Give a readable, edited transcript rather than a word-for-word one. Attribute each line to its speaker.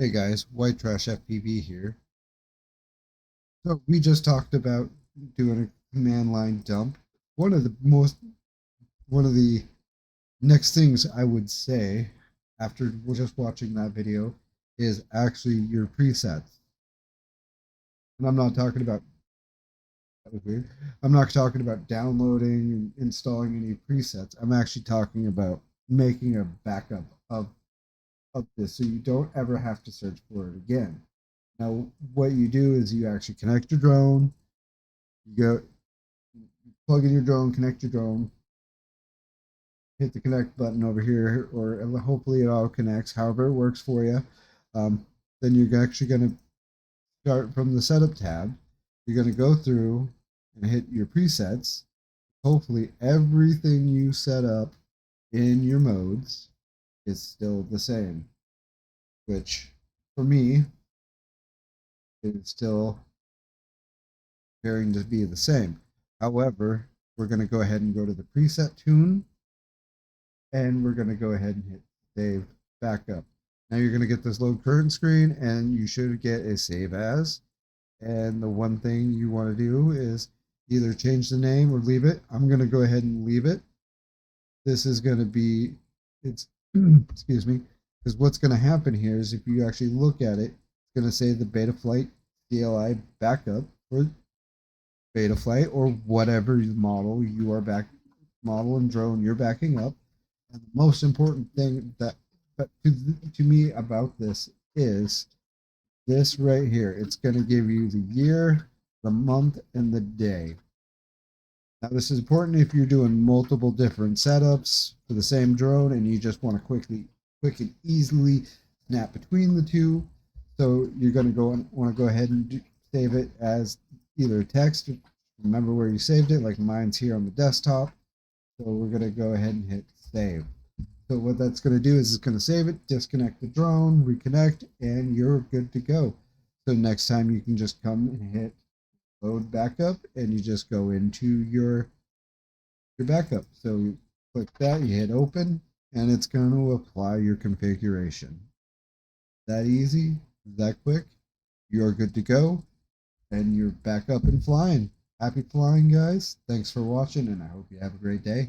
Speaker 1: Hey guys, WhiteTrashFPV here. So we just talked about doing a command line dump. One of the most, one of the next things I would say after just watching that video is actually your presets. And I'm not talking about that was weird. I'm not talking about downloading and installing any presets. I'm actually talking about making a backup of this so you don't ever have to search for it again. Now, what you do is you actually connect your drone, you go plug in your drone, connect your drone, hit the connect button over here, or hopefully it all connects, however it works for you. Um, then you're actually going to start from the setup tab. You're going to go through and hit your presets. Hopefully, everything you set up in your modes is still the same, which for me is still appearing to be the same. However, we're going to go ahead and go to the preset tune, and we're going to go ahead and hit save backup. Now you're going to get this load current screen, and you should get a save as. And the one thing you want to do is either change the name or leave it. I'm going to go ahead and leave it. This is going to be, it's, excuse me, because what's going to happen here is if you actually look at it, it's going to say the Betaflight CLI backup or Betaflight or whatever model you are model and drone you're backing up. And the most important thing to me about this is this right here. It's going to give you the year, the month, and the day. Now, this is important if you're doing multiple different setups for the same drone and you just want to quick and easily snap between the two. So you're going to want to go ahead and save it as either text. Remember where you saved it, like mine's here on the desktop. So we're going to go ahead and hit save. So what that's going to do is it's going to save it, disconnect the drone, reconnect, and you're good to go. So next time you can just come and hit load backup, and you just go into your backup. So you click that, you hit open, and it's going to apply your configuration. That easy, that quick, you're good to go, and you're back up and flying. Happy flying, guys. Thanks for watching, and I hope you have a great day.